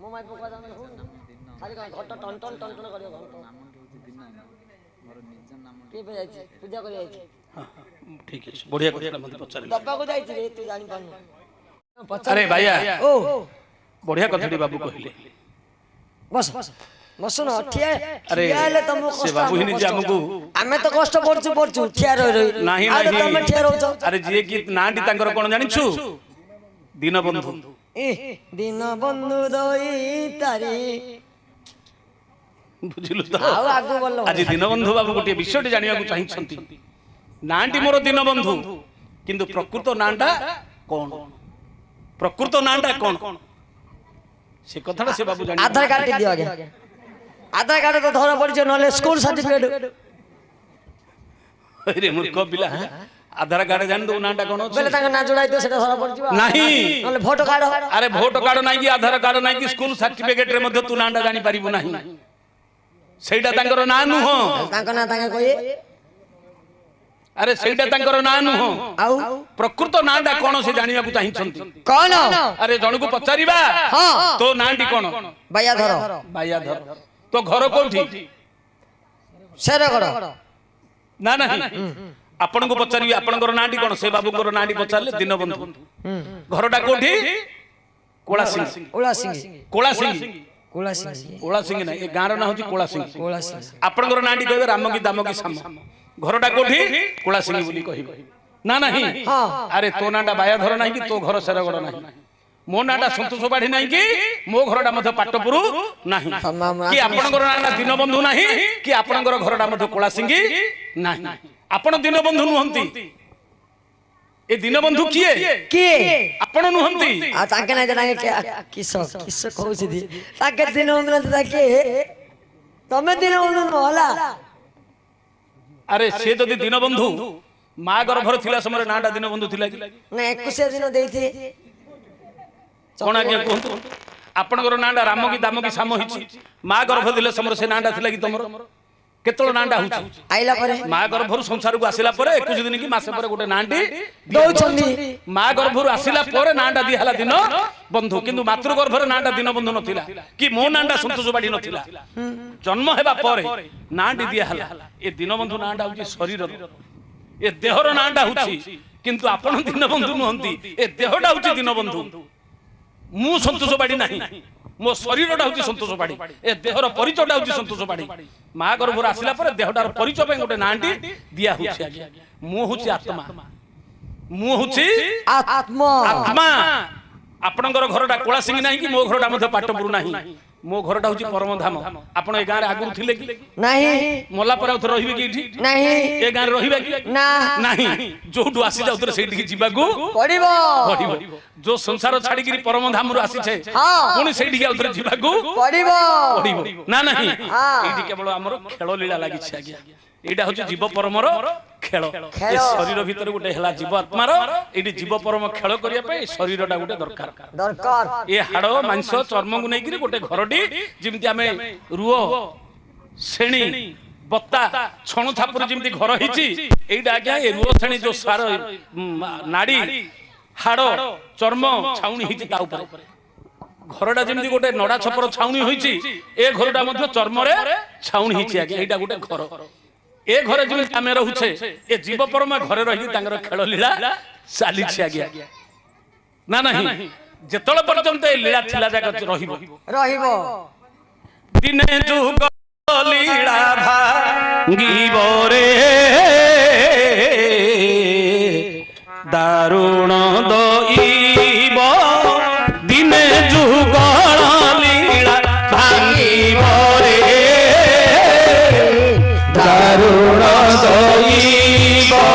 ମୋ ମାଇପ କଥା ଖାଲି ଘଟ ଟନ ଟନ ଟନ ଟନ କରିବ ଘଟ କିଏ ପାଇଁ ଯାଇଛି ପୂଜା କରି ଯାଇଛି ଠିକ ଅଛି ବଢିଆ କଥା ମତେ ପଚାରିଲେ ଦବାକୁ ଯାଇଛି ରେ ତୁ ଜାଣି ପାରୁନୁ ଆରେ ଭାଇଆ ଓ ବଢିଆ କଥାଟି ବାବୁ କହିଲେ ବସ ବସୁନ ଠିଆ ଆରେ ହେଲେ ତମକୁ ସେ କଷ୍ଟ ବାବୁ ହିଁ ନିଜେ ଆମକୁ ଆମେ ତ କଷ୍ଟ ପଡୁଛୁ ଠିଆ ରହି ନାହିଁ ଆଉ ତମେ ନାହିଁ ଠିଆ ରହୁଛ ଆରେ ଯିଏ କି ନାଁଟି ତାଙ୍କର କଣ ଜାଣିଛୁ ଦୀନବନ୍ଧୁ ଦିନ ବନ୍ଧୁ ଦଇ ତାରି ବୁଝିଲୁ ତ ଆଉ ଆଗୁ ଭଲ ଆଜି ଦୀନବନ୍ଧୁ ବାବୁ ଗୋଟିଏ ବିଷୟଟି ଜାଣିବାକୁ ଚାହିଁଛନ୍ତି ନାଁଟି ମୋର ଦୀନବନ୍ଧୁ କିନ୍ତୁ ପ୍ରକୃତ ନାଁଟା କଣ ପ୍ରକୃତ ନାଁଟା କଣ ସେ କଥାଟା ସେ ବାବୁ ଜାଣି ଆଧାର କାର୍ଡ ଦିଅ ଆଜ୍ଞା ଆଧାର କାର୍ଡ ତ ଧରା ପଡିଛ ନହେଲେ ସ୍କୁଲ ସାର୍ଟିଫିକେଟ रे मूर्ख पिला आधार कार्ड जान दो नाटा कोन बेले तांका ना जोड़ाई तो सेटा धरा पड़जिबा नहीं नले वोट कार्ड अरे वोट कार्ड नाही कि आधार कार्ड नाही कि स्कूल सर्टिफिकेट रे मध्ये तू नाटा जानि पारिबु नाही सेटा तांकर ना नु हो तांका ना तांका कोई अरे सेटा तांकर ना नु हो आउ प्रकृत नाटा कोन से जानिया को चाहिछंती कोन अरे जण को पचारिबा हां तो नाटी कोन बायाधर तो घर कोठी शेरगड़ ना नहीं आपण को पचारि आपनकर नाटी कोन से बाबूकर नाटी पचारले दीनबंधु घरटा कोठी कोला सिंह कोला सिंह ना ए गार ना होची कोला सिंह आपनकर नाटी कहबे राम की दाम की साम घरटा कोठी कोला सिंह बोली कहिबे ना नहीं अरे तो नाटा बायाधर नाही कि तो घर शेरगड़ नाही मो नाटा संतोष बाढ़ी नहीं कि मो घरटा मध्य पाटपुरु नहीं कि आपनकर नाटा दीनबंधु नहीं कि आपनकर घरटा मध्य कोला सिंह नहीं आपण दीनबंधु नुहंती ए दीनबंधु किए किए आपण नुहंती आ ताके ना जाने किस कहउछि दी ताके दीनबंधु न ताके तमे दीनबंधु न होला अरे से जदी दीनबंधु मां गर्भर थिला समय नाटा दीनबंधु थिला कि ना 21 दिन देइथि कोन आज्ञा कहंतु आपनकर नाटा राम की दाम की साम हिची मां गर्भ दिले समय से नाटा थिला कि तमरो केतळ नांडा होची आइला परे मां गर्भरु संसार को आसिला परे 21 दिन की मासे परे गोटे नांडी दउछंदी मां गर्भरु आसिला परे नांडा दी हला दिन बंधु किंतु मातृ गर्भर नांडा दिन बंधु नथिला कि मो नांडा संतोष बाड़ी नथिला जन्म हेबा परे नांडी दी हला ए दिन बंधु नांडा होची शरीर ए देहर नांडा होची किंतु आपण दिन बंधु नहंती ए देहडा होची दिन बंधु मु संतोष बाड़ी नाही मो शरीरटा होची संतोष बाड़ी ए देहर परिचयटा होची संतोष बाड़ी मां गर्भर आसिला पर देहटार परिचय पे गोटे नांटी दिया होची आगे मु होची आत्मा मु होची आत्मा आत्मा आपनकर घरटा कोला सिंह नाही कि मो घरटा मध्ये पाटपुर नाही मो घरटा होची परम धाम आपण ए गां रे आगु थिले कि नहीं मोला पर उथर रहिबे कि इठी नहीं ए गां रे रहिबे कि ना नहीं जोटू आसी जाउ उतर सेठी कि जिबागु पड़िबो जो संसार छाड़ी गिरी परम धाम रु आसी छे पुनी सेठी के उतर जिबागु पड़िबो ना नहीं एठी केवल हमर खेल लीला लागि छै आज्ञा एटा होची जीव परमर खेल ए शरीर भीतर गोटे हला जीव आत्मार एठी जीव परम खेल करिया पे शरीरटा गोटे दरकार ए हाड़ मांस चर्म को नै गिरी गोटे घरटी जिमति हमें रुओ सेणी बत्ता छणु थापुर जिमति घर हिची एटा आज्ञा ए रुओ सेणी जो सार नाड़ी हाड़ चर्म छाउनी हिची ता ऊपर घरटा जिमति गोटे नडा छपर छाउनी होईची ए घरटा मध्ये चर्म रे छाउनी हिची आज्ञा एटा गोटे घर ए घरे जिमि आमे रहूछे ए जीव परम घरे रही तांगर खेल लीला चाली छी आज्ञा ना नहीं जेतळ पर्यंत ए लीला थिला जाक रहिबो दिने जुग लीला भांगीबो रे दारुण दईबो दिने जुग लीला भांगीबो रे दारुण दईबो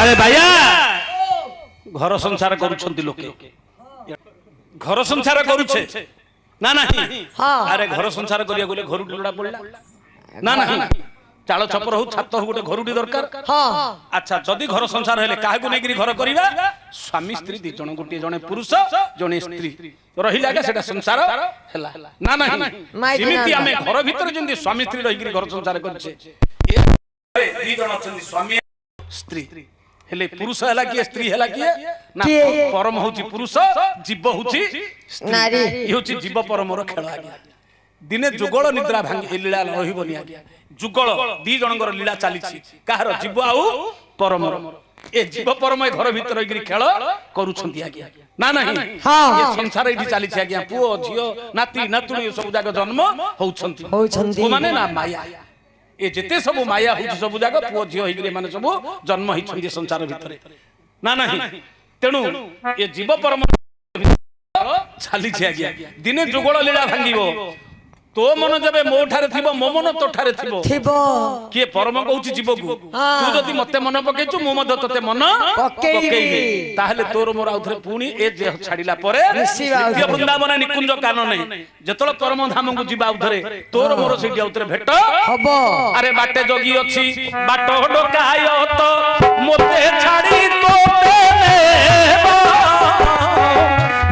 अरे भैया घर संसार करुछंती लोके घर संसार करुछे ना नहीं हाँ। अरे घर संसार करिया गले घर लुड़ा पड़ला ना नहीं चाल छपर हो छात हो गोटे घरुटी दरकार हाँ अच्छा जदि घर संसार हेले काहे नै गिरी घर करिवा स्वामी स्त्री दी जण गोटे जणे पुरुष जणे स्त्री रहिला के सेटा संसार हेला ना नहीं जिमिति हमें घर भीतर जंदी स्वामी स्त्री रहि गिरी घर संसार करछे दी जण अछंदी स्वामी स्त्री हेले पुरुष हेला कि स्त्री हेला कि ना परम होची पुरुष जीव होची नारी ई होची जीव परमर खेल आज्ञा दिने जुगल निद्रा भांगी लीला रहिबनी आज्ञा जुगल दी जनकर लीला चलीछि काहर जीव आउ परमर ए जीव परम घर भीतर गिरी खेल करूछंती आज्ञा ना नहीं हाँ ये संसार इठी चलीछि आज्ञा पुओ झियो नाती नातुणी सब जाक जन्म होउछंती माने ना माया ए जेते सब माया होछि सब जाक पुओ झियो हिगिरे माने सब जन्म हिछंती संसार भीतर ना नहीं तेनु ये जीव परम चलीछि आज्ञा दिने जुगल लीला भांगिबो तो मन जबे मो ठारे थिबो मो मन तो ठारे थिबो किए परम कहूची जीव को तू जदि मते मन पकेचु मो मध तते मन पकेइबे ताहले तोर मोर आउथरे पुनी ए जे छाडिला परे नित्य वृंदावन निकुंज कान नै जतल परम धाम को जीवा आउथरे तोर मोर सेठी आउथरे भेट हबो अरे बाटे जोगी अछि बाटो डोकाय तो मोते छाडी तोते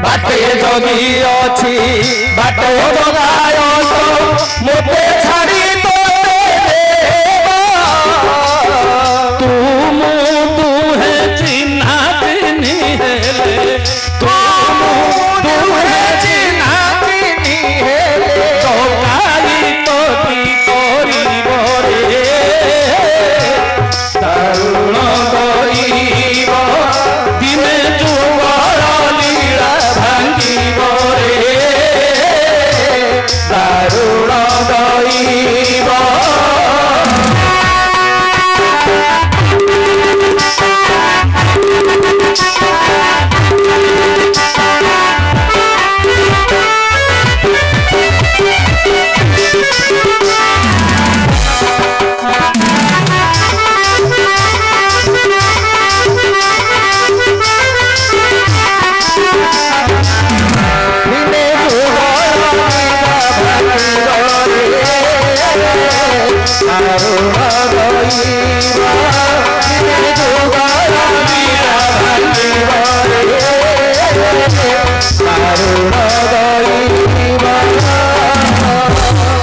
बाटे जोगी अछि बाटे जोगाय तो मोते छाड़ी तो तू मु तू है चिन्हा चिन्ही हेले तू है चिन्हा चिन्ही हेले तो काई तो ती तोरी बोरे तरुण गरीब दिने जुगल लीला भांगी बोरे तरुण गरीब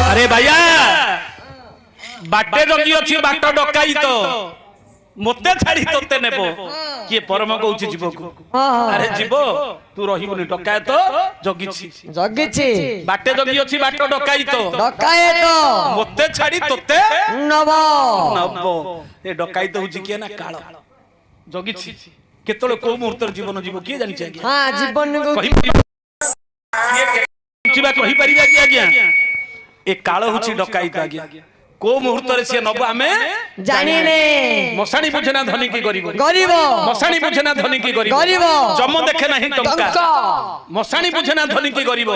अरे भैया बाटे जोगी अछि बाट डकाई तो मोते छाड़ी तोते नेबो किए परम कहूची जीव को अरे जीव तू रहिबनी डकाय तो जगिछि बाटे जोगी अछि बाट डकाई तो मोते छाड़ी तोते नबो ए डकाई तो होची किए ना काळ जगिछि केतले को मुहूर्त जीवन जीव किए जानि छै हां जीवन को कहि परिबा कि आज्ञा ए काळ होची डकाई तो आज्ञा को मुहूर्त रे से नब आमे जानिने मसाणी बुझना धनी की गरीब मसाणी बुझना धनी की गरीब जम देखे नहीं टंका मसाणी बुझना धनी की गरीब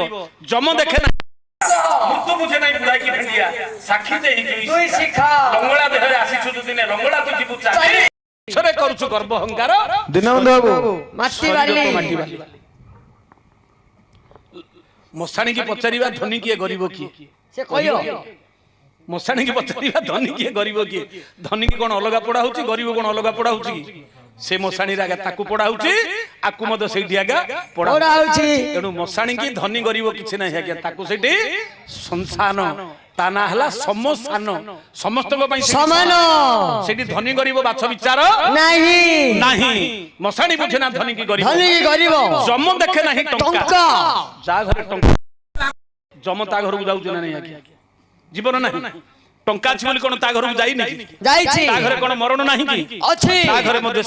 जम देखे नहीं मुर्तु बुझे नहीं बुढ़ाई की भेंडिया साखी दे ही तुई सिखा लंगड़ा देहरे आसी छु दिने लंगड़ा तू जीबु चाहे छरे करूछु गर्व अहंकार दीनबंधु बाबू माटी वाली मसाणी की पचारिबा धनी की गरीब की से कहियो मसाणी की पचारिबा धनी की गरीब की धनी की कोन अलगा पड़ा होची गरीब कोन अलगा पड़ा होची से मसाणी रागा ताकू पड़ा होची आकू मद सेठी आगा पड़ा होची एनु मसाणी की धनी गरीब किछ नै आगा ताकू सेठी संसान ताना हला समसान समस्त को पई समान सेठी धनी गरीब बाछ विचार नाही नाही मसाणी बुझे ना धनी की गरीब जम देखे नाही टंका जा घरे टंका जम ता घर को जाउ ना नहीं आगे जीवन नहीं टंका छी बोली कोन ता घर को जाई नहीं जाईछि ता घरे कोन मरण नाही की अछि ता घरे मध्ये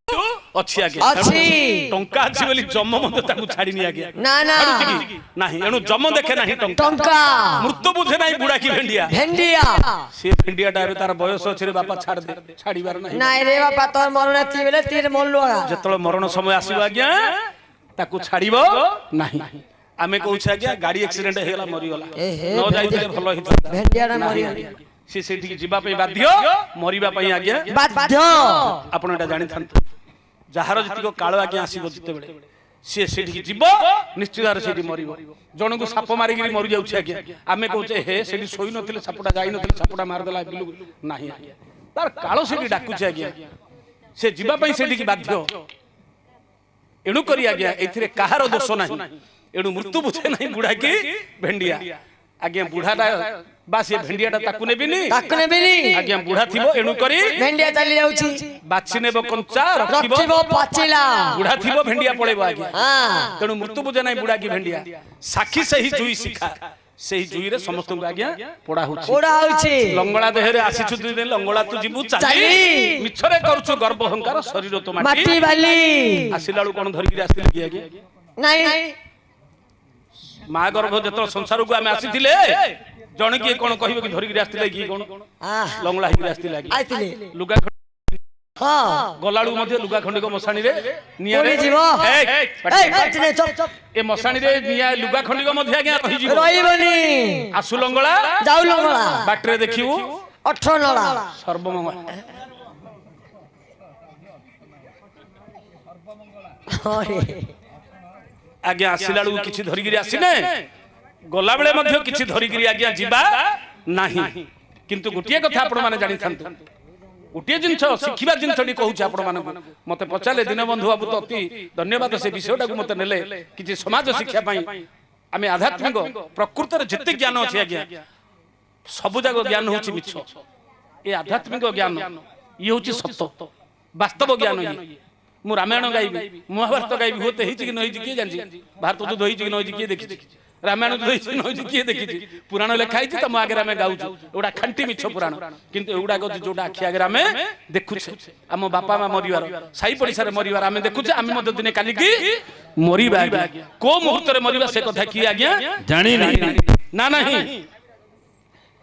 ଅଛି ଆଜ୍ଞା ଅଛି। ଟଙ୍କା ଅଛି ବୋଲି ଜମ ମଧ୍ୟ ତାକୁ ଛାଡ଼ିନି ଆଜ୍ଞା ନା ନା ନାହିଁ ଏଣୁ ଜମ ଦେଖେ ନାହିଁ ଟଙ୍କା ଟଙ୍କା ମୃତ୍ୟୁ ବୁଝେ ନାହିଁ ବୁଢା କି ଭେଣ୍ଡିଆ ଭେଣ୍ଡିଆ ସେ ଭେଣ୍ଡିଆଟା ଏବେ ତାର ବୟସ ଅଛି ରେ ବାପା ଛାଡି ଦେ ଛାଡ଼ିବାର ନାହିଁ ନାଇଁ ରେ ବାପା ତୋର ମରଣ ଥିବ ବେଲେ ତୀର ମରଲୁ ଯେତେବେଳେ ମରଣ ସମୟ ଆସିବ ଆଜ୍ଞା ତାକୁ ଛାଡ଼ିବ ନାହିଁ ଆମେ କହୁଛେ ଆଜ୍ଞା ଗାଡି ଆକ୍ସିଡେଣ୍ଟ ହେଇଗଲା ମରିଗଲା ନ ଯାଇଥିଲେ ଭଲ ହେଇଥାନ୍ତା ଭେଣ୍ଡିଆଟା ମରିଗଲା ସେ ସେଇଠିକି ଯିବା ପାଇଁ ବାଧ୍ୟ ମରିବା ପାଇଁ ଆଜ୍ଞା ବାଧ୍ୟ ଆପଣ ଏଟା ଜାଣିଥାନ୍ତୁ ଯାହାର ଯେତିକ କାଳ ଆଜ୍ଞା ଆସିବ ଯେତେବେଳେ ସିଏ ସେଇଠିକି ଯିବ ନିଶ୍ଚିତ ଭାବରେ ସେଇଠି ମରିବ ଜଣକୁ ସାପ ମାରିକିରି ମରି ଯାଉଛି ଆଜ୍ଞା ଆମେ କହୁଛେ ହେ ସେଇଠି ଶୋଇ ନଥିଲେ ସାପଟା ଯାଇ ନଥିଲେ ସାପଟା ମାରିଦେଲା ନାହିଁ ଆଜ୍ଞା ତାର କାଳ ସେଇଠି ଡାକୁଛି ଆଜ୍ଞା ସେ ଯିବା ପାଇଁ ସେଇଠିକି ବାଧ୍ୟ ଏଣୁ କରି ଆଜ୍ଞା ଏଥିରେ କାହାର ଦୋଷ ନାହିଁ ଏଣୁ ମୃତ୍ୟୁ ବୁଝେ ନାହିଁ ବୁଢା କି ଭେଣ୍ଡିଆ ଆଜ୍ଞା ବୁଢାଟା ବା ସେ ଭେଣ୍ଡିଆଟା ତାକୁ ନେବିନି ଆଜ୍ଞା ବୁଢା ଥିବ ଏଣୁ କରି ଭେଣ୍ଡିଆ ଚାଲି ଯାଉଛି ବାଛି ନେବ କଞ୍ଚା ରଖିବ ପାଚିଲା ବୁଢା ଥିବ ଭେଣ୍ଡିଆ ପଳେଇବ ଆଜ୍ଞା ହଁ ତେଣୁ ମୃତ୍ୟୁ ବୁଝେ ନାହିଁ ବୁଢା କି ଭେଣ୍ଡିଆ ସାକ୍ଷୀ ସେହି ଜୁଇ ଶିଖା ସେହି ଜୁଇରେ ସମସ୍ତଙ୍କୁ ଆଜ୍ଞା ପୋଡା ହଉଛି ଲଙ୍ଗଳା ଦେହରେ ଆସିଛୁ ଦୁଇ ଦିନ ଲଙ୍ଗଳା ତୁ ଯିବୁ ଚାଲି ମିଛରେ କରୁଛୁ ଗର୍ବ ଅହଙ୍କାର ଶରୀର ତ ମାଟି ବାଲି ଆସିଲା ବେଳକୁ କଣ ଧରିକି ଆସିଥିଲେ କି ଆଜ୍ଞା ନାଇଁ ମା ଗର୍ଭ ଯେତେବେଳେ ସଂସାରକୁ ଆମେ ଆସିଥିଲେ ଜଣେ କିଏ କଣ କହିବ କି ଧରିକି ଆସିଥିଲେ କି କଣ ଲଙ୍ଗଳା ହେଇକି ଆସିଥିଲେ ଆଜ୍ଞା ଲୁଗା ଗଲାଳୁ ମଧ୍ୟ ଲୁଗା ଖଣ୍ଡିକ ମଶାଣିରେ ନିଆଁରେ ଯିବ ଏ ମଶାଣିରେ ନିଆଁ ଲୁଗା ଖଣ୍ଡିକ ମଧ୍ୟ ଆଜ୍ଞା ରହିବନି ଆସୁ ଲଙ୍ଗଳା ଯାଉ ଲଙ୍ଗଳା ବାଟରେ ଦେଖିବୁ 18 ନଳା ସର୍ବମଙ୍ଗଳ ଆଜ୍ଞା ଆସିଲା ବେଳକୁ କିଛି ଧରିକିରି ଆସିନେ ଗଲା ବେଳେ ମଧ୍ୟ କିଛି ଧରିକିରି ଆଜ୍ଞା ଯିବା ନାହିଁ କିନ୍ତୁ ଗୋଟିଏ କଥା ଆପଣ ମାନେ ଜାଣିଥାନ୍ତୁ ଗୋଟିଏ ଜିନିଷ ଶିଖିବା ଜିନିଷଟି କହୁଛି ଆପଣ ମାନଙ୍କୁ ମତେ ପଚାରିଲେ ଦୀନବନ୍ଧୁ ବାବୁ ତ ଅତି ଧନ୍ୟବାଦ ସେ ବିଷୟଟାକୁ ମତେ ନେଲେ କିଛି ସମାଜ ଶିକ୍ଷା ପାଇଁ ଆମେ ଆଧ୍ୟାତ୍ମିକ ପ୍ରକୃତରେ ଯେତେ ଜ୍ଞାନ ଅଛି ଆଜ୍ଞା ସବୁ ଯାକ ଜ୍ଞାନ ହଉଛି ମିଛ ଏ ଆଧ୍ୟାତ୍ମିକ ଜ୍ଞାନ ଇଏ ହଉଛି ସତ ବାସ୍ତବ ଜ୍ଞାନ ଇଏ ମୁଁ ରାମାୟଣ ଗାଇବି ମହାଭାରତ ଗାଇବି ହୁଏତ ହେଇଛି କି ନ ହେଇଛି କିଏ ଜାଣିଛି ଭାରତ ଯୁଦ୍ଧ ହେଇଛି କି ନ ହେଇଛି କିଏ ଦେଖିଛି ରାମାୟଣ ଯୁଦ୍ଧ ହେଇଛି ନ ହେଇଛି କିଏ ଦେଖିଛି ପୁରାଣ ଲେଖା ହେଇଛି ତମ ଆଗରେ ଆମେ ଗାଉଛୁ ଏଗୁଡା ଖାଣ୍ଟି ମିଛ ପୁରାଣ କିନ୍ତୁ ଏଗୁଡାକ ଯୋଉଟା ଆଖି ଆଗରେ ଆମେ ଦେଖୁଛେ ଆମ ବାପା ମା ମରିବାର ସାହି ପଡିଶାରେ ମରିବାର ଆମେ ଦେଖୁଛେ ଆମେ ମଧ୍ୟ ଦିନେ କାଲିକି ମରିବା କୋଉ ମୁହୂର୍ତ୍ତରେ ମରିବା ସେ କଥା କିଏ ଆଜ୍ଞା ଜାଣିନି ନା ନାହିଁ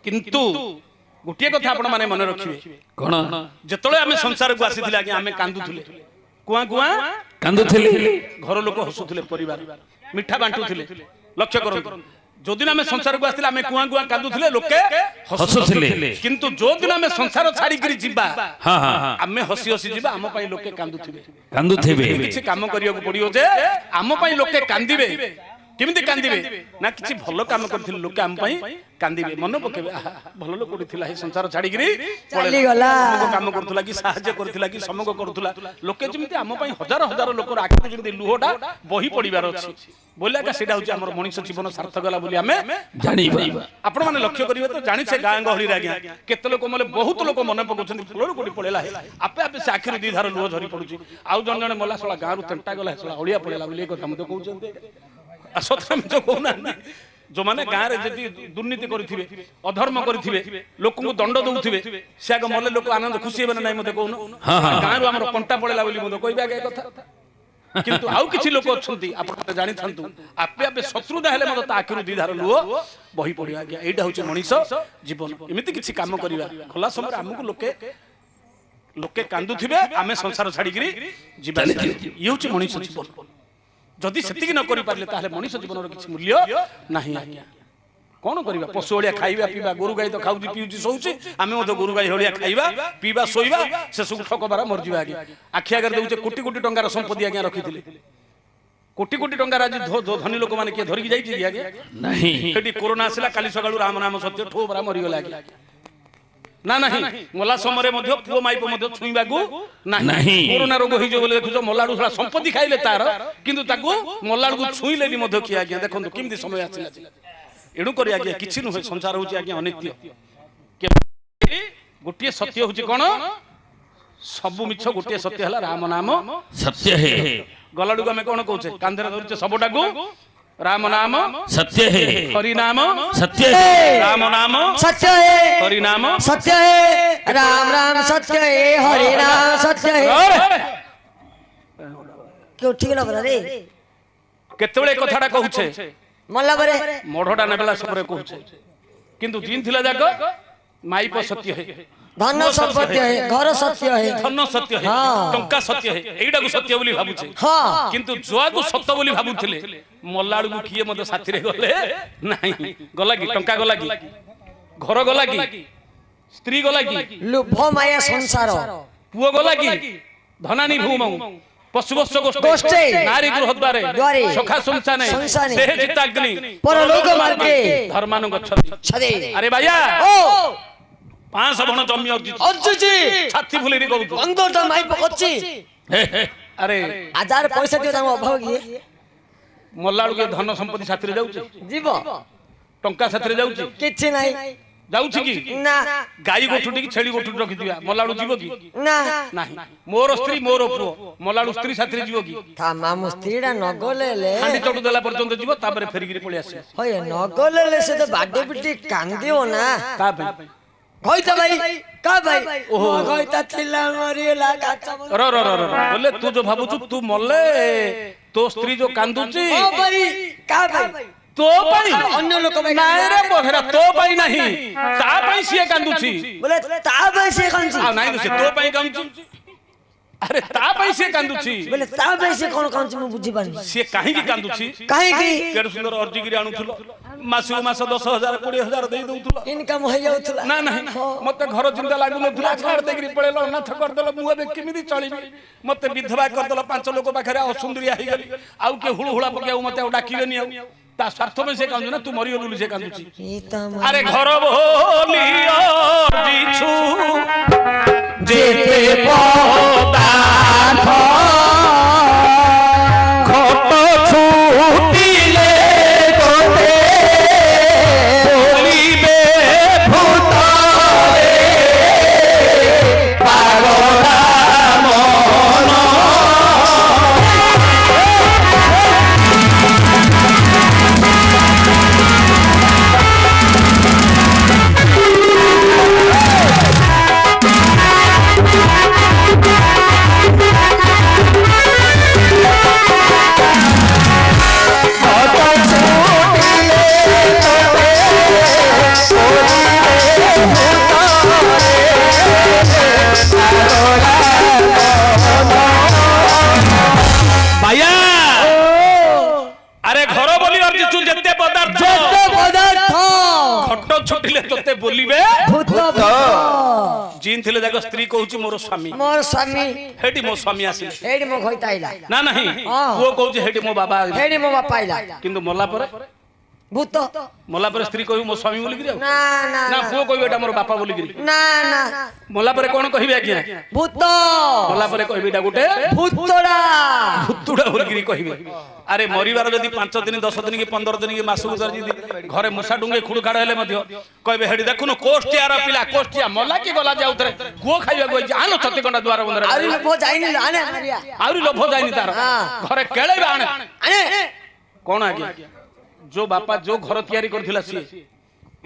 କିନ୍ତୁ ଗୋଟିଏ କଥା ଆପଣ ମାନେ ମନେ ରଖିବେ କଣ ଯେତେବେଳେ ଆମେ ସଂସାରକୁ ଆସିଥିଲେ ଆଜ୍ଞା ଆମେ କାନ୍ଦୁଥିଲେ କୁଆ କୁଆ କାନ୍ଦୁଥିଲି ଘର ଲୋକ ହସୁଥିଲେ ପରିବାର ମିଠା ବାଣ୍ଟୁଥିଲେ ଲକ୍ଷ୍ୟ କରନ୍ତୁ ଯୋଉଦିନ ଆମେ ସଂସାରକୁ ଆସିଥିଲେ ଆମେ କୁଆ କୁଆ କାନ୍ଦୁଥିଲେ ଲୋକେ ହସୁଥିଲେ କିନ୍ତୁ ଯୋଉଦିନ ଆମେ ସଂସାର ଛାଡିକିରି ଯିବା ଆମେ ହସି ହସି ଯିବା ଆମ ପାଇଁ ଲୋକେ କାନ୍ଦୁଥିବେ କିଛି କାମ କରିବାକୁ ପଡିବ ଯେ ଆମ ପାଇଁ ଲୋକେ କାନ୍ଦିବେ କେମିତି କାନ୍ଦିବେ ନା କିଛି ଭଲ କାମ କରିଥିଲେ ଲୋକେ ଆମ ପାଇଁ କାନ୍ଦିବେ ମନେ ପକେଇବେ ଭଲ ଲୋକଟି ଥିଲା ଏ ସଂସାର ଛାଡିକିରି ଚାଲିଗଲା କାମ କରୁଥିଲା କି ସାହାଯ୍ୟ କରୁଥିଲା କି ସମଗ କରୁଥିଲା ଲୋକେ ଯେମିତି ଆମ ପାଇଁ ହଜାର ହଜାର ଲୋକର ଆଖିରୁ ଯେମିତି ଲୁହଟା ବହି ପଡିବାର ଅଛି ବୋଇଲେ ସେଇଟା ହଉଛି ଆମର ମଣିଷ ଜୀବନ ସାର୍ଥକ ହେଲା ବୋଲି ଆମେ ଜାଣିବା ଆପଣ ମାନେ ଲକ୍ଷ୍ୟ କରିବେ ତ ଜାଣିଛେ ଗାଁ ଗହଳିରେ ଆଜ୍ଞା କେତେ ଲୋକ ମଲେ ବହୁତ ଲୋକ ମନେ ପକାଉଛନ୍ତି ଫୁଲରୁ କୋଟି ପଳେଇଲା ଆପେ ଆପେ ସେ ଆଖିରୁ ଦି ଧାର ଲୁହ ଝରି ପଡୁଛି ଆଉ ଜଣେ ଜଣେ ମଲା ଶଳା ଗାଁରୁ ତେଣ୍ଟା ଗଲା ଶଳା ଅଳିଆ ପଳେଇଲା ବୋଲି ଏ କଥା ମତେ କହୁଛନ୍ତି କହୁନାହାନ୍ତି ଯୋଉମାନେ ଗାଁରେ ଯଦି ଦୁର୍ନୀତି କରିଥିବେ ଅଧର୍ମ କରିଥିବେ ଲୋକଙ୍କୁ ଦଣ୍ଡ ଦଉଥିବେ ସେ ଆଗ ମଲେ ଲୋକ ଆନନ୍ଦ ଖୁସି ହେବେ ନା ନାହିଁ ମତେ କହୁନ ଗାଁରୁ ଆମର କଣ୍ଟା ପଳେଇଲା ବୋଲି ମତେ କହିବେ ଆଜ୍ଞା କଥା କିନ୍ତୁ ଆଉ କିଛି ଲୋକ ଅଛନ୍ତି ଆପଣ ଜାଣିଥାନ୍ତୁ ଆପେ ଆପେ ଶତ୍ରୁତା ହେଲେ ମଧ୍ୟ ତା ଆଖିରୁ ଦି ଧାର ଲୁହ ବହି ପଡିବ ଆଜ୍ଞା ଏଇଟା ହଉଛି ମଣିଷ ଜୀବନ ଏମିତି କିଛି କାମ କରିବା ଗଲା ସମୟରେ ଆମକୁ ଲୋକେ କାନ୍ଦୁଥିବେ ଆମେ ସଂସାର ଛାଡିକିରି ଯିବା ଇଏ ହଉଛି ମଣିଷ ଜୀବନ ଯଦି ସେତିକି ନ କରିପାରିଲେ ତାହେଲେ ମଣିଷ ଜୀବନର କିଛି ମୂଲ୍ୟ ନାହିଁ ଆଜ୍ଞା କଣ କରିବା ପଶୁ ଭଳିଆ ଖାଇବା ପିଇବା ଗୋରୁ ଗାଈ ତ ଖାଉଛି ପିଉଛି ଶୋଉଛି ଆମେ ମଧ୍ୟ ଗୋରୁ ଗାଈ ଭଳିଆ ଖାଇବା ପିଇବା ଶୋଇବା ଶେଷକୁ ଠକବାରା ମରିଯିବା ଆଜ୍ଞା ଆଖି ଆଗରେ ଦଉଛେ କୋଟି କୋଟି ଟଙ୍କାର ସମ୍ପତ୍ତି ଆଜ୍ଞା ରଖିଥିଲେ କୋଟି କୋଟି ଟଙ୍କାର ଆଜି ଧନୀ ଲୋକମାନେ କିଏ ଧରିକି ଯାଇଛି କି ଆଜ୍ଞା ନାହିଁ ସେଠି କୋରୋନା ଆସିଲା କାଲି ସକାଳୁ ରାମ ନାମ ସତ୍ୟ ଠୋ ପରା ମରିଗଲା ଆଜ୍ଞା ନା ନାହିଁ ମଲା ସମୟରେ ମଧ୍ୟ ପୁଅ ମାଇପ ମଧ୍ୟ ଛୁଇଁବାକୁ ନାହିଁ କୋରୋନା ରୋଗ ହେଇଯିବ ବୋଲି ଦେଖୁଛ ମଲାଡୁ ସମ୍ପତ୍ତି ଖାଇଲେ ତାର କିନ୍ତୁ ତାକୁ ମଲାଡକୁ ଛୁଇଁଲେନି ମଧ୍ୟ କିଏ ଆଜ୍ଞା ଦେଖନ୍ତୁ କେମିତି ସମୟ ଆସିଲା ଏଣୁ କରି ଆଜ୍ଞା କିଛି ନୁହେଁ ସଂସାର ହଉଛି ଆଜ୍ଞା ଅନିତ୍ୟ ଗୋଟିଏ ସତ୍ୟ ହଉଛି କଣ ସବୁ ମିଛ ଗୋଟିଏ ସତ୍ୟ ହେଲା ରାମ ନାମ ସତ୍ୟ ହେ ଗଲାଡକୁ ଆମେ କଣ କହୁଛେ କାନ୍ଧରେ ଧରୁଛେ ସବୁଟାକୁ राम नाम सत्य है हरि नाम सत्य है राम नाम सत्य है हरि नाम सत्य है राम राम सत्य है हरि नाम सत्य है କିଏ ଉଠିଗଲା ପରା ରେ କେତେବେଳେ କଥାଟା କହୁଛେ ମଲା ପରେ ମଢଟା ନେବେଲା ସବୁରେ କହୁଛେ କିନ୍ତୁ ଜିନ ଥିଲା ଯାକ ମାଇପ ସତ୍ୟ ହେ ଧନ ସମ୍ପତ୍ତି ହେ ଘର ସତ୍ୟ ହେ ଧନ ସତ୍ୟ ହେ ଟଙ୍କା ସତ୍ୟ ହେ ଏଇଟାକୁ ସତ୍ୟ ବୋଲି ଭାବୁଛେ ହଁ କିନ୍ତୁ ଜୁଆକୁ ସତ ବୋଲି ଭାବୁଥିଲେ ମଲାଳକୁ କିଏ ମଧ୍ୟ ସାଥିରେ ଗଲେ ନାହିଁ ଗଲା କି ଟଙ୍କା ଗଲା କି ଘର ଗଲା କି ସ୍ତ୍ରୀ ଗଲା କି ଲୋଭ ମାୟା ସଂସାର ପୁଅ ଗଲା କି ଧନାନି ଭୂମ ପଶୁବତ୍ସ ଗୋଷ୍ଠୀ ନାରୀ ଗୃହଦ୍ୱାରେ ଦ୍ୱାରେ ସଖା ସଂସାନେ ସଂସାନେ ସେ ଚିତ୍ତାଗ୍ନି ପରଲୋକ ମାର୍ગે ଧର୍ମାନୁ ଗଚ୍ଛତି ଛଦେ ଆରେ ବାୟା ଓ 500 ବଣ ଜମି ଅର୍ଜୁଛି ଛାତି ଫୁଲିରି କହୁଛୁ ଅଙ୍ଗର ମାଇ ପକଛି ଆରେ ଆଜାର ପଇସା ଦିଅ ତାଙ୍କ ଅଭାବ କିଏ ମଲାଳକୁ ଧନ ସମ୍ପତ୍ତି ସାଥିରେ ଯାଉଛି ଯିବ ଟଙ୍କା ସାଥିରେ ଯାଉଛି କିଛି ନାହିଁ ଯାଉଛି କି ନା ଗାଈ ଗୋଠୁଟି କି ଛେଳି ଗୋଠୁଟି ରଖିଥିବା ମଲାଳୁ ଯିବ କି ନା ନାହିଁ ମୋର ସ୍ତ୍ରୀ ମୋର ପୁଅ ମଲାଳୁ ସ୍ତ୍ରୀ ସାଥିରେ ଯିବ କି ତା ମାମୁ ସ୍ତ୍ରୀଟା ନଗଲେଲେ ହାଣ୍ଡି ଚଟୁ ଦେଲା ପର୍ଯ୍ୟନ୍ତ ଯିବ ତାପରେ ଫେରିକିରି ପଳେଇ ଆସିବ ହଏ ନଗଲେଲେ ସେ ତ ବାଡେ ପିଟି କାନ୍ଦିବ ନା ତା ପାଇଁ କଇତା ଭାଇ କା ଭାଇ ଓହୋ କଇତା ଥିଲା ମରିଲା କାଚ ର ର ର ର ବୋଲେ ତୁ जो ଭାବୁଛୁ ତୁ ମଲେ ତୋ ସ୍ତ୍ରୀ जो କାନ୍ଦୁଛି ଓ ଭାଇ କା ଭାଇ ତୋ ପାଇଁ ଅନ୍ୟ ଲୋକ ପାଇଁ ନାଇଁ ରେ ବହେରା ତୋ ପାଇଁ ନାହିଁ ତା ପାଇଁ ସିଏ କାନ୍ଦୁଛି ବୋଲେ ତା ପାଇଁ ସେ କାନ୍ଦୁଛି ଆଉ ନାଇଁ ସେ ତୋ ପାଇଁ କାନ୍ଦୁଛି ଆରେ ତା ପାଇଁ ସିଏ କାନ୍ଦୁଛି ବୋଲେ ତା ପାଇଁ ସେ କଣ କାନ୍ଦୁଛି ମୁଁ ବୁଝି ପାରୁନି ସିଏ କାହିଁକି କାନ୍ଦୁଛି କାହିଁକି କେଡେ ସୁନ୍ଦର ଅର୍ଜିକିରି ଆଣୁଥିଲ ମାସକୁ ମାସ 10,000 20,000 ଦେଇ ଦଉଥିଲ ଇନକମ୍ ହେଇ ଯାଉଥିଲା ନା ନାହିଁ ମତେ ଘର ଚିନ୍ତା ଲାଗୁନଥିଲା ଛାଡ ଦେଇକିରି ପଳେଇଲ ଅନାଥ କରିଦେଲ ମୁଁ ଏବେ କେମିତି ଚଳିବି ମତେ ବିଧବା କରିଦେଲ 5 ଲୋକ ପାଖରେ ଅସୁନ୍ଦରିଆ ହେଇଗଲି ଆଉ କିଏ ହୁଳୁ ହୁଳା ପକେଇବାକୁ ମତେ ଆଉ ଡାକିବେନି ଆଉ ତା ସ୍ୱାର୍ଥ ପାଇଁ ସେ କାନ୍ଦୁଛି ନା ତୁ ମରିଗଲୁ ବୋଲି ସେ କାନ୍ଦୁଛି ଆରେ ଘର ବୋଲି ଅର୍ଜିଛୁ ଯେତେ ପଦାର୍ଥ ଘଟ ଛୁଟିଲେ ତୋତେ ବୋଲିବେ ଭୂତରେ ପାଗଳା ମନ আরে ঘর বলি অর্জিছু যেতে পদার্থ ঘট ছুটিলে তোতে বলিবে জিন থিলে দেখো স্ত্রী কହୁଛି ମୋର ସ୍ୱାମୀ হেটি ମୋ ସ୍ୱାମୀ ଆସିଲେ ଏଇଠି ମୋ ଘଇତା ଆଇଲା ନା ନାହିଁ ପୁଅ କହୁଛି ହେଟି ମୋ ବାବା ଏଇଠି ମୋ ବାପା ଆଇଲା କିନ୍ତୁ ମଲା ପରେ ଭୂତ ମଲା ପରେ ସ୍ତ୍ରୀ କହିବ ମୋ ସ୍ୱାମୀ ବୋଲିକିରି ଆଉ ନା ନା ନା ପୁଅ କହିବ ଏଟା ମୋର ବାପା ବୋଲିକିରି ନା ନା ମଲା ପରେ କଣ କହିବେ ଆଜ୍ଞା ଭୂତ ମଲା ପରେ କହିବେ ଏଟା ଗୋଟେ ଭୂତଡ଼ା ଭୂତୁଡ଼ା ବୋଲିକିରି କହିବେ আরে মরিবার যদি 5 দিন 10 দিন কি 15 দিন কি মাসକୁ যদি ঘরে মশা ডুঙ্গে খুড়খাড় হেলে মধ্য কইবে হেডি দেখুন কোষ্টিয়ার পিলা কোষ্টিয়া মলা কি গলা যাউতরে গো খাইবা গইছি আনো ছতিকଣ୍ଡা দ্বার বন্ধরে আরে লোভ যাইনি আনে মারিয়া আউরি লোভ যাইনি তার ঘরে কেಳೆবা আনে আনে কোন আগে जो बापा जो घर तैयारी करथिला सी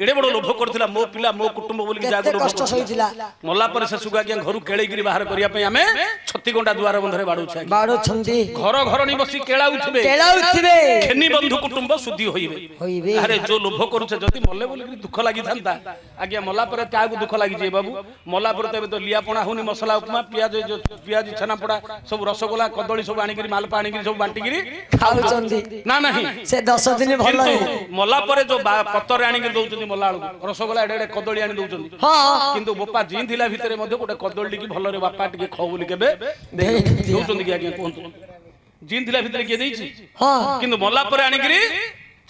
एडे बड़ लोभ करथिला मो पिला मो कुटुंब बोली कि जागरो कष्ट सहिथिला मल्ला पर से सुगा के घरु केळेगिरी बाहर करिया पे हमें 36 घंटा द्वार बंधरे बाडू छै बाडू छंदी घर घर नि बसी केळाउथिबे खेनी बंधु कुटुंब शुद्धि होइबे अरे जो लोभ करू छै जति मल्ले बोली कि दुख लागि थांता आज्ञा मल्ला पर का को दुख लागि जे बाबू मल्ला पर तबे तो लिया पणा होनी मसला उपमा पियाज जो पियाज छना पड़ा सब रसगोला कदली सब आनिगिरी माल पानी गिरी सब बांटीगिरी खाउ चंदी ना नहीं से 10 दिन भलो मल्ला पर जो पत्तर आनिगिरी दउचंदी मल्ला रसगोला एडे कदली आनी दउचंदी हां किंतु बोपा जीन थिला भितरे मध्ये गोटे कदली की भलरे बापा टिके खौ बोली केबे दउचंदी कि आज्ञा कोन जीन थिला भितरे के देइछि हां किंतु मल्ला पर आनिगिरी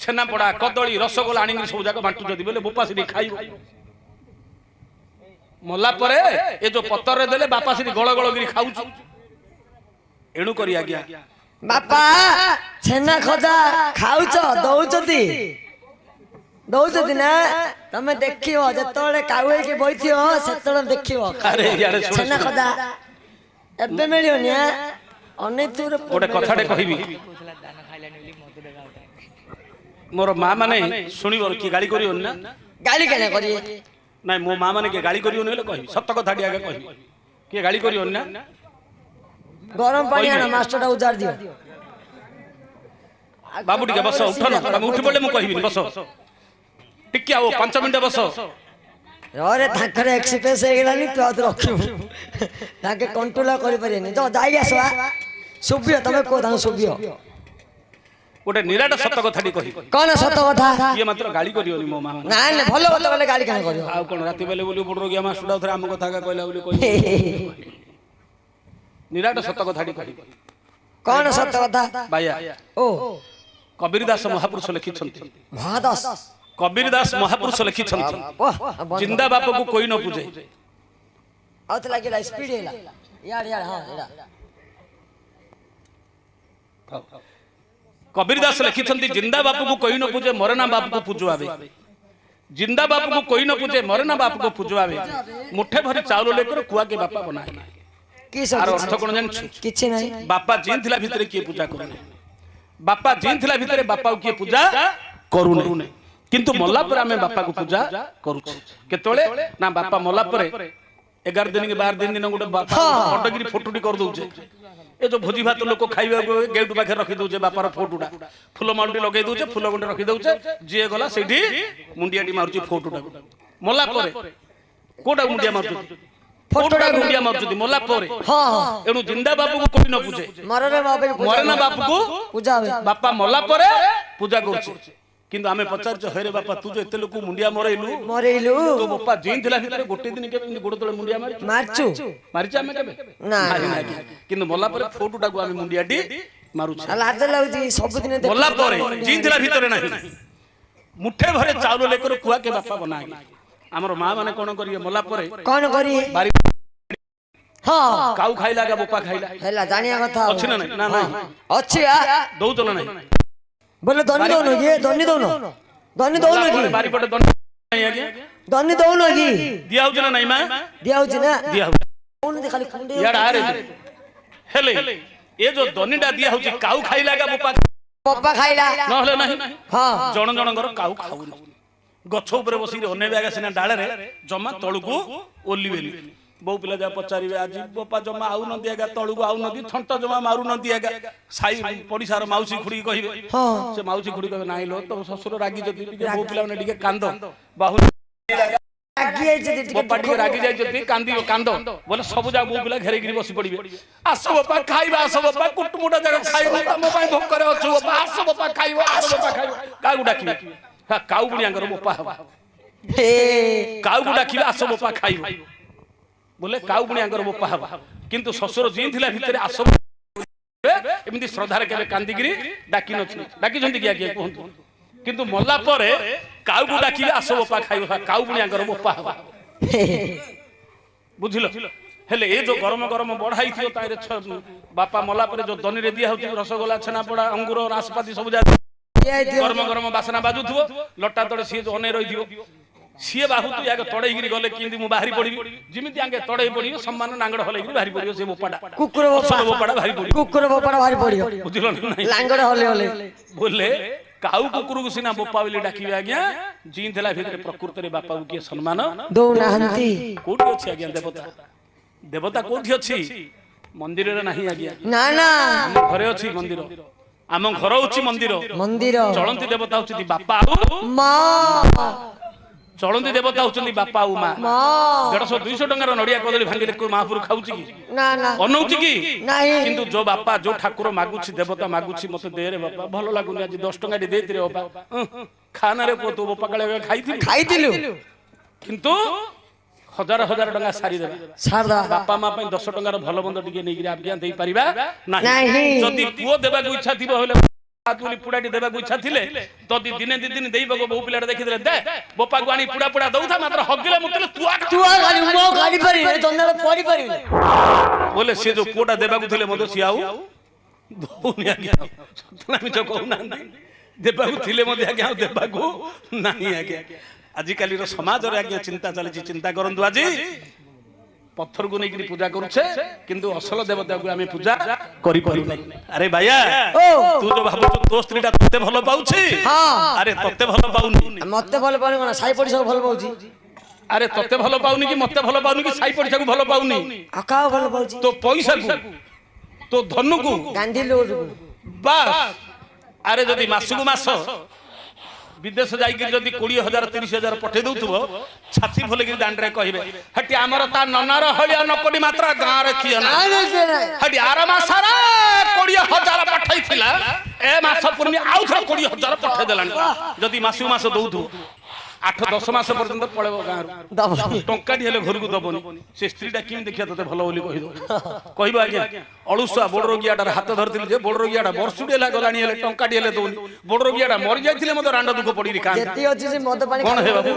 छेना पड़ा कदली रसगोला आनिगिरी सब जाक बांटू जदी बोले बोपा सिडी खाइबो मल्ला परे ए जो पत्तर रे देले बापा सिडी गळ गळ गिरी खाउछु एणु करी आज्ञा बापा छेना खदा खाउछ दउचंदी दउचंदी ना तमे देखियो जतोळे काउए के बइथियो सेतोळे देखियो अरे यार छेना खदा एबे मिलियो निया अने तुर गोटे कथाटे कहिबी मोर मां माने सुनिबो की गाली करियो ना गाली केने करी नाही मो मां माने के गाली करियो नेले कहि सत्य कथाटी आगे कहि के गाली करियो ना गरम पानी आना मास्टरटा उजार दियो बाबू टिके बस उठन तमे उठी पड़े मु कहबिनी बस टिके आओ 5 मिनिट बस अरे ताकर एक्सप्रेस हे गेलानी तू आद रखिबु ताके कंट्रोल करि परिनी तो जाई आसवा सुबियो तमे को दान सुबियो गोटे निराट सत कथाटी कहि कोन सत कथा ये मात्र गाली करियोनी मो मामा ना ना भलो कथा कहले गाली काहे करियो आ कोन राति बेले बोली बड़ रोगिया मास्टर उथरे हम कथा का कहला बोली कहि निराट सत कथाटी कहि कोन सत कथा बाया ओ कबीरदास महापुरुष लिखिछंती महादास कबीरदास महापुरुष लिखिछंती जिंदा बाप को कोई न पूजे आउत लागिला स्पीड हेला यार यार हां एडा कबीरदास लिखिछंती जिंदा बाप को कोई न पूजे मरना बाप को पूजवावे जिंदा बाप को कोई न पूजे मरना बाप को पूजवावे मुठे भरी चाउल लेकर कुआ के बापा बनाए की आर सब अर्थ कोन जान किछि नाही बापा जीन थिला भितरे किए पूजा करूने बापा जीन थिला भितरे बापा को किए पूजा करूने किंतु मल्ला पर हमें बापा को पूजा करूछ केतोले ना बापा मल्ला पर 11 दिन के 12 दिन गोटे बापा फटगिरी फोटोटी कर दउछे ए जो भोजी भात लोक खाइबा गेट पाखे रखि दउछे बापार फोटोटा फुल माउंटी लगे दउछे फुल गुंडे रखि दउछे जिए गला सेठी मुंडियाटी मारुची फोटोटा मल्ला पर कोडा मुंडिया मारुची फोटोटा मुंडिया मारुची मल्ला पर हां एनु जिंदा बापू को कोई न पूजे मरना बाप को पूजा होवे बापा मल्ला पर पूजा करछे किंतु आमे पचार छ हेरे बापा तू जो एते लोक मुंडिया मरेलु तो बापा जीन थिला भितरे गोटे दिन के गोड़ तळे मुंडिया मारछु मारछ आमे केबे ना किंतु मल्ला पर फोटोटा को आमे मुंडियाटी मारुछ लाज लाउजी सब दिन मल्ला पर जीन थिला भितरे नाही मुठे भरे चाउल लेकर कुआ के बापा बनाए हमर मां माने कोन करिए मल्ला पर कोन करी बारी हां काउ खाइला का बोपा खाइला हैला जानिया कथा अछि ना ना ना अछि दउ चलो नाही बोले दनी दउनो की दनी दउनो की बारी पटे दनी नाही आगे दनी दउनो की दिया होछ ना नाही मा दिया होछ ना दिया कोन दे खाली खंडे यार आ रे हेले ए जो दनीडा दिया होछ काउ खाइला का बोपा पप्पा खाइला नहले नाही हां जण जणकर काउ खाउ गछ ऊपर बसी अनेबे आगे सिना डाळे रे जमा तळुको ओलिबेली बहु पिला जा पचारिबे आज बोपा जमा आउ न दियागा तळुको आउ न दि थंट जमा मारु न दियागा साई पडिसार माउसी खुडी कहिबे से माउसी खुडी कहबे नाही लो तो ससुर रागी जति बहु पिला ने डिके कांद बाहु रागी आइ जति बोपा डिके रागी जाय जति कांदी कांद बोले सब जा बहु पिला घेरे गिरी बसी पडिबे आसो बोपा खाइबा आसो बोपा कुटमुटा जगह खाइबा तम पई भोक करे अछु बोपा आसो बोपा खाइबो आसो बोपा खाइबो काउ डाकिबे हा काउ बुनियांगर बोपा हबा हे काउ डाकिबे आसो बोपा खाइबो बोले काउ बुनियांगर बोपा हबा किंतु ससुर जीन थिला भितरे आसो एमिति श्रद्धार केबे कांदीगिरी डाकी नथि डाकी जंती किया किया कहंतु किंतु मल्ला परे काउ को डाकिबे आसो बोपा खाइबो काउ बुनियांगर बोपा हबा बुझिलो हेले ए जो गरम गरम बढ़ाई थियो तारे बापा मल्ला परे जो दनी रे दिया होती रसगोला छेना पड़ा अंगूर नाशपाती सब जा गरम गरम बासना बाजुथबो लट्टा तळे सी जो अने रही दियो सी बाहु तू आगे तड़े गिरी गले किंदी मु बाहरी पड़बी जिमिति आगे तड़े पड़ियो सम्मान नांगड़ हले गिरी बाहरी पड़ियो से बोपाडा कुकुर बोपाडा बाहरी पड़ियो कुकुर बोपाडा भारी पड़ियो बुझिलो नहीं लांगड़ हले हले बोले काउ कुकुर को सिना बोपावली डाकिबे आज्ञा जीन देला भितरे प्रकृति रे बापा के सम्मान दो नाहंती कोठी अछि आज्ञा देवता देवता कोठी अछि मंदिर रे नाही आज्ञा ना ना हम घरे अछि मंदिर आम घर होछि मंदिर मंदिर चलंती देवता होछि बापा आउ मां चलंती देवता होछि बापा आउ मां मां 150 200 टंकार नडिया कदली भांगिले को महापुर खाउछि की ना ना अनौछि की नाही किंतु जो बापा जो ठाकुर मागुछि देवता मागुछि मते दे रे बापा भलो लागुनी आज 10 टंका दे रे बापा खाना रे पोतो बापा काले खाइथिलु किंतु हजार हजार टंका सारी देबा सारदा बापा मा पे 10 टंकार भलो बंद टिके नै गिरा आज्ञा देई परिबा नाही नाही जदी पुओ देबा को इच्छा थिबो होले आतुली पुडाटी देबा को इच्छा थिले तदी दिने दी दिन देई बगो बहु पिलाटा देखि देले दे बोपा को आनी पुडा पुडा दउथा मात्र हगिले मुतले तू गाली मो गाली परि तन्नल परि परि बोले से जो पुडा देबा को थिले मदो सियाउ दोनी आज्ञा सतना मिछ कहू ना देबा को थिले मदे आज्ञा देबा को नाही आज्ञा आजिकाली रो समाज रे आज्ञा चिंता चली चिंता करंतु आजी पत्थर को नहीं पूजा करूछे किंतु असल देवता को आमे पूजा करि परि नै अरे भैया तू जो भाबो तो स्त्रीटा तते भलो पाउछि हां अरे तते भलो पाउनी मते भलो पाउनी कोन साई पड़ी सब भलो पाउछि अरे तते भलो पाउनी कि मते भलो पाउनी कि साई पड़ी को भलो पाउनी आका भलो पाउछि तो पैसा को तो धनु को गांधी लोड बस আরে যদি মাসକୁ মাস विदेश जाइए जदि 20,000 30,000 पठे दउथबो छाती भले कि दांडरे कहिबे हटी हमर ता ननार हलिया नकोडी मात्र गां रे किया ना हटी आर मासरा 20,000 पठाई थिला ए मास पूर्णी आउ थर 20,000 पठे देलानी जदि मासु मास दउथु 8-10 मास पर्यंत पळेबो गां रे टंकाडी हेले घर को दबोनी से स्त्रीटा किम देखिया तते भलो बोली कहि दो कहिबो आज्ञा अळुसुआ बोड रोगियाटार हाथ धरथिल जे बोड रोगियाटा वर्षुडेला गलानी हेले टंकाडी हेले दउनी बोड रोगियाटा मरि जायथिले मते रांड दुख पडी कान जेती अछि जे मद पानी कोन हे बाबू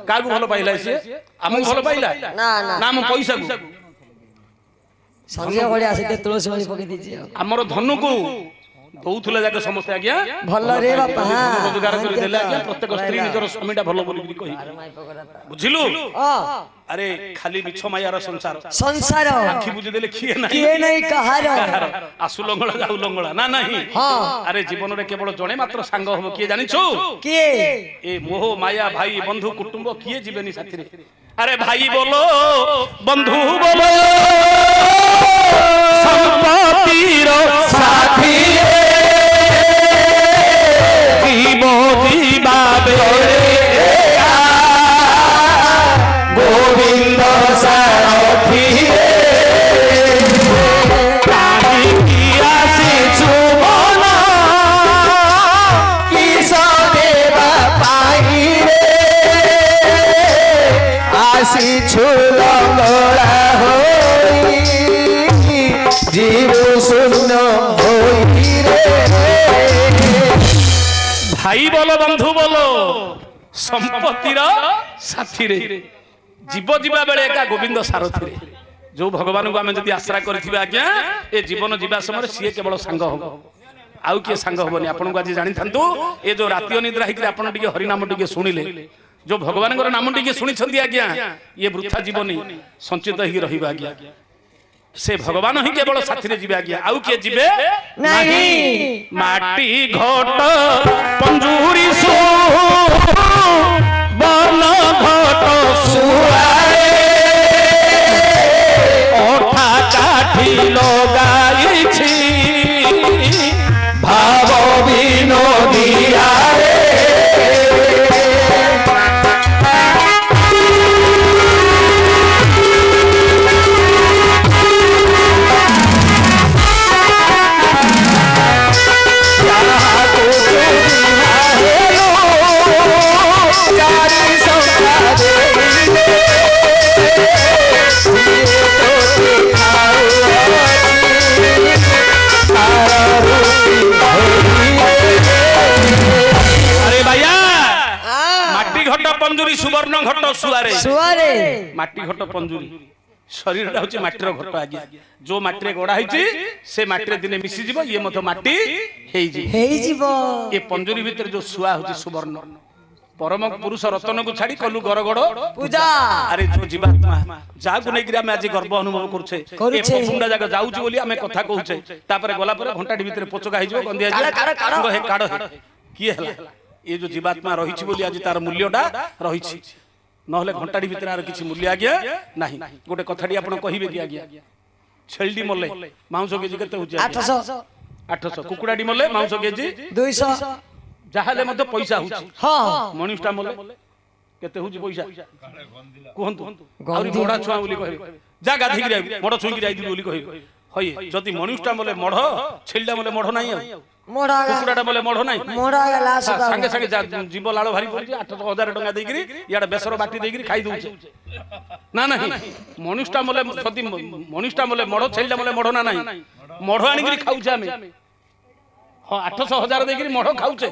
कागु भलो पाइला से हमु भलो पाइला ना ना नाम पैसा को संगे बड़ी आसे तुलसी वाली पके दीजी हमर धनु को दउथुला जाके समस्त आज्ञा भलो रे बापा रोजगार कर देला आज्ञा प्रत्येक स्त्री निजर स्वामीटा भलो बोली कहि बुझिलु अरे खाली मिछ मायार संसार संसार आखि बुझि देले किए नहीं कहार आसु लंगळा जाऊ लंगळा ना नहीं अरे जीवन रे केवल जणे मात्र संग हो किए जानि छु किए ए मोह माया भाई बंधु कुटुंब किए जीवनी साथी रे अरे भाई बोलो बंधु बोलो संपत्तिर साथी गोविंद सारथी जीव शून्य भाई बोलो बंधु बोलो संपत्तिर साथी रे जीव जीवा बेले एका गोविंद सारथी रे जो भगवान को आमे जदी आश्रा करथिबे आज्ञा ए जीवन जीवा समय सीए केवल संग हो आउ के संग होबनी आपन को आज जानि थांतु ए जो राति अनिद्रा हिकरे आपन टिके हरि नाम टिके सुनिले जो भगवान को नाम टिके सुनि छथि आज्ञा ये वृथा जीवनी संचित ही रहिबा आज्ञा से भगवान ही केवल साथी रे जीवे आज्ञा आउ के जीवे नहीं माटी घट पंजूरी सु बन घट सुआए ओठा काठी लगाई छी भाव विनोदिया पंजूरी सुवर्ण घट सुआरे सुआरे माटी घट पंजूरी शरीर होची माटीर घट आज्ञा जो माटी रे गड़ा हिची से माटी रे दिने मिसी जीवो ये मतो माटी हेई जीवो ये पंजूरी भीतर जो सुआ होची सुवर्ण परम पुरुष रतन को छाड़ी कलु गरगड़ पूजा अरे जो जीवात्मा जागु नै गिरा में आज गर्व अनुभव करछे ए पपुंडा जागा जाउची बोली हमें कथा कहउछे तापरे गला पर घंटाडी भीतर पोचका हिजो गंदिया काढ हे काढ की हला ये जो जीवात्मा रही बोली आज तार मूल्यटा रही नहले घंटाडी भीतर आर किछि मूल्य आज्ञा नाही गोटे कथाडी आपण कहिबे कि आज्ञा छेलडी मले मांस केजी केते होची 800 कुकुडाडी मले मांस केजी 200 जाहाले मते पैसा होची हां मनुष्टा मले केते होची पैसा कोहंतु आउरी मोडा छुआ बोली कहिबे जा गाधी गिरा मोड छुई गिरा आइदी बोली कहिबे होय जदी मनुष्टा मले मढ छेलडा मले मढ नाही मोड़ा कुकुडाटा मले मढ नाही मोड़ा गला संगे संगे जीव लाल भारी पड़ी 8,000 टका देगिरी याडा बेसर बाटी देगिरी खाई दउचे ना नहीं मनुष्टा मले सती मनुष्टा मले मढ छेलडा मले मढ ना नहीं मढ आनी गिरी खाउचे हमें हां 800,000 देगिरी मढ खाउचे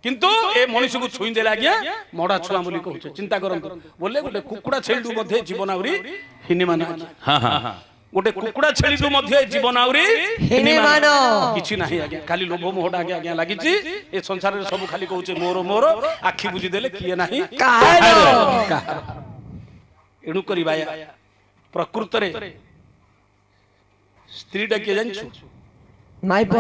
किंतु ए मनुष्य को छुई देला आज्ञा मढा छुआ बोली कहउचे चिंता करंतु बोले गोटे कुकुडा छेलडू मध्ये जीवन आउरी हिनिमान हां हां गोटे कुकुडा छेलीटू मध्ये जीवन आउरी हिनिमान किछि नाही आज्ञा खाली लोभ मोहटा आज्ञा लागिछि ए संसार रे सब खाली कहउचे मोर मोर आखि बुझी देले किए नाही काहारो एणु करी बाया प्रकृत रे स्त्रीटा के जानछु माइप